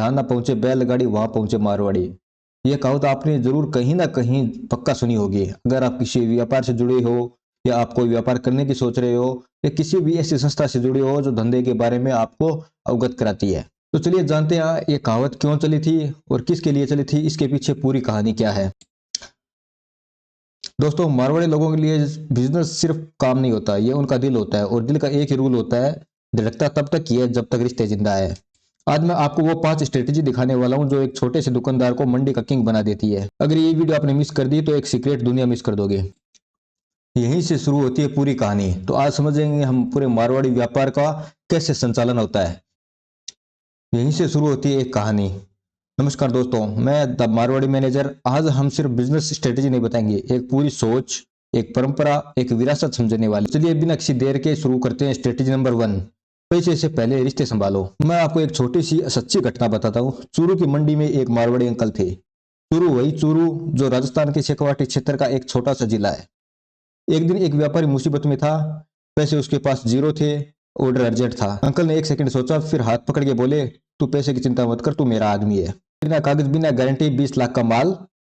जहाँ ना पहुंचे बैलगाड़ी वहां पहुंचे मारवाड़ी। ये कहावत आपने जरूर कहीं ना कहीं पक्का सुनी होगी। अगर आप किसी व्यापार से जुड़े हो या आप कोई व्यापार करने की सोच रहे हो या किसी भी ऐसी संस्था से जुड़े हो जो धंधे के बारे में आपको अवगत कराती है, तो चलिए जानते हैं ये कहावत क्यों चली थी और किसके लिए चली थी, इसके पीछे पूरी कहानी क्या है। दोस्तों, मारवाड़ी लोगों के लिए बिजनेस सिर्फ काम नहीं होता, ये उनका दिल होता है और दिल का एक ही रूल होता है, धड़कता तब तक ही है जब तक रिश्ते जिंदा है। आज मैं आपको वो 5 स्ट्रेटेजी दिखाने वाला हूं जो एक छोटे से दुकानदार को मंडी का किंग बना देती है। अगर ये वीडियो आपने मिस कर दी तो एक सीक्रेट दुनिया मिस कर दोगे। यहीं से शुरू होती है पूरी कहानी। तो आज समझेंगे हम पूरे मारवाड़ी व्यापार का कैसे संचालन होता है। यहीं से शुरू होती है एक कहानी। नमस्कार दोस्तों, मैं द मारवाड़ी मैनेजर। आज हम सिर्फ बिजनेस स्ट्रेटेजी नहीं बताएंगे, एक पूरी सोच, एक परंपरा, एक विरासत समझने वाले। चलिए बिना किसी देर के शुरू करते हैं। स्ट्रेटेजी नंबर 1, पैसे से पहले रिश्ते संभालो। मैं आपको एक छोटी सी सच्ची घटना बताता हूँ। चूरू की मंडी में एक मारवाड़ी अंकल थे। चूरू वही चूरू जो राजस्थान के शेखावाटी क्षेत्र का एक छोटा सा जिला है। एक दिन एक व्यापारी मुसीबत में था, पैसे उसके पास जीरो थे, ऑर्डर अर्जेंट था। अंकल ने एक सेकंड सोचा, फिर हाथ पकड़ के बोले, तू पैसे की चिंता मत कर, तू मेरा आदमी है। बिना कागज बिना गारंटी 20 लाख का माल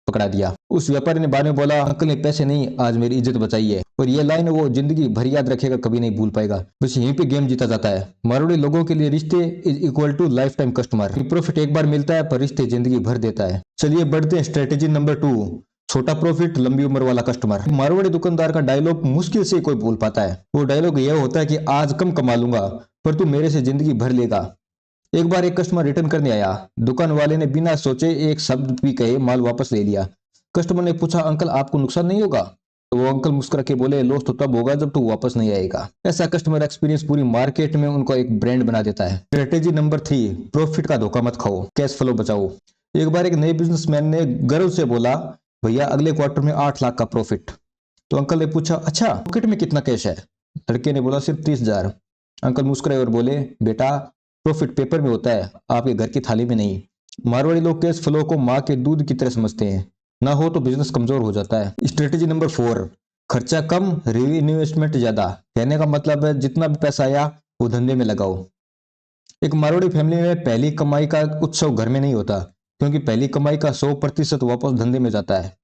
पकड़ा दिया। उस व्यापारी ने बाद में बोला, अंकल ने पैसे नहीं आज मेरी इज्जत बचाई है। और ये लाइन वो जिंदगी भर याद रखेगा, कभी नहीं भूल पाएगा। बस यहीं पे गेम जीता जाता है। मारवाड़ी लोगों के लिए रिश्ते is equal to lifetime customer. Profit एक बार मिलता है पर रिश्ते जिंदगी भर देता है। चलिए बढ़ते हैं स्ट्रेटेजी नंबर 2, छोटा प्रॉफिट लंबी उम्र वाला कस्टमर। मारवाड़ी दुकानदार का डायलॉग मुश्किल से कोई बोल पाता है। वो डायलॉग यह होता है कि आज कम कमा लूंगा पर तू मेरे से जिंदगी भर लेगा। एक बार एक कस्टमर रिटर्न करने आया। दुकान वाले ने बिना सोचे एक शब्द भी कहे माल वापस ले लिया। कस्टमर ने पूछा, अंकल आपको नुकसान नहीं होगा? तो वो अंकल मुस्कुरा के बोले, लॉस तो तब होगा जब तू वापस नहीं आएगा। ऐसा कस्टमर एक्सपीरियंस पूरी मार्केट में उनको एक ब्रांड बना देता है। स्ट्रेटेजी नंबर 3, प्रॉफिट का धोखा मत खाओ, कैश फ्लो बचाओ। एक बार एक नए बिजनेसमैन ने गर्व से बोला, भैया अगले क्वार्टर में 8 लाख का प्रॉफिट। तो अंकल ने पूछा, अच्छा पॉकेट में कितना कैश है? लड़के ने बोला, सिर्फ 30,000। अंकल मुस्कुराए और बोले, बेटा प्रॉफिट पेपर में होता है, आपके घर की थाली में नहीं। मारवाड़ी लोग कैश फ्लो को माँ के दूध की तरह समझते हैं, ना हो तो बिजनेस कमजोर हो जाता है। स्ट्रेटेजी नंबर 4, खर्चा कम इन्वेस्टमेंट ज्यादा। कहने का मतलब है जितना भी पैसा आया वो धंधे में लगाओ। एक मारवाड़ी फैमिली में पहली कमाई का उत्सव घर में नहीं होता, क्योंकि पहली कमाई का 100% वापस धंधे में जाता है।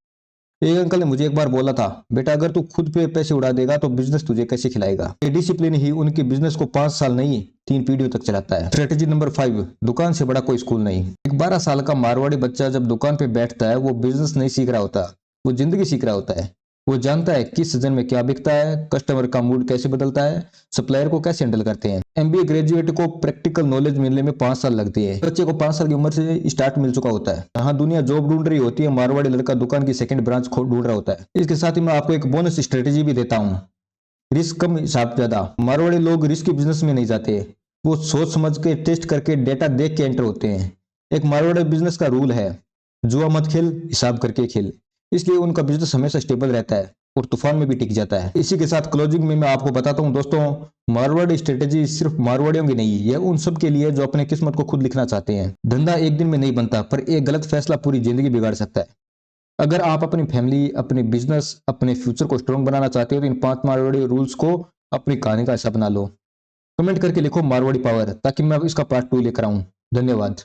एक अंकल ने मुझे एक बार बोला था, बेटा अगर तू खुद पे पैसे उड़ा देगा तो बिजनेस तुझे कैसे खिलाएगा। ये डिसिप्लिन ही उनके बिजनेस को 5 साल नहीं 3 पीढ़ियों तक चलाता है। स्ट्रेटेजी नंबर 5, दुकान से बड़ा कोई स्कूल नहीं। एक 12 साल का मारवाड़ी बच्चा जब दुकान पे बैठता है वो बिजनेस नहीं सीख रहा होता, वो जिंदगी सीख रहा होता है। वो जानता है किस सीजन में क्या बिकता है, कस्टमर का मूड कैसे बदलता है, सप्लायर को कैसे हैंडल करते हैं। एमबीए ग्रेजुएट को प्रैक्टिकल नॉलेज मिलने में 5 साल लगती है। बच्चे को 5 साल की उम्र से स्टार्ट मिल चुका होता है। जहां दुनिया जॉब ढूंढ रही होती है, मारवाड़ी लड़का दुकान की सेकंड ब्रांच ढूंढ रहा होता है। इसके साथ ही मैं आपको एक बोनस स्ट्रेटेजी भी देता हूँ, रिस्क कम हिसाब ज्यादा। मारवाड़ी लोग रिस्क बिजनेस में नहीं जाते, वो सोच समझ के टेस्ट करके डेटा देख के एंटर होते हैं। एक मारवाड़ी बिजनेस का रूल है, जुआ मत खेल, हिसाब करके खेल। इसलिए उनका बिजनेस हमेशा स्टेबल रहता है और तूफान में भी टिक जाता है। इसी के साथ क्लोजिंग में मैं आपको बताता हूं दोस्तों, मारवाड़ी स्ट्रेटेजी सिर्फ मारवाड़ियों की नहीं, यह उन सब के लिए जो अपने किस्मत को खुद लिखना चाहते हैं। धंधा एक दिन में नहीं बनता, पर एक गलत फैसला पूरी जिंदगी बिगाड़ सकता है। अगर आप अपनी फैमिली, अपने बिजनेस, अपने फ्यूचर को स्ट्रॉन्ग बनाना चाहते हो तो इन 5 मारवाड़ी रूल्स को अपनी कहानी का हिस्सा बना लो। कमेंट करके लिखो मारवाड़ी पावर, ताकि मैं इसका पार्ट 2 लेकर आऊं। धन्यवाद।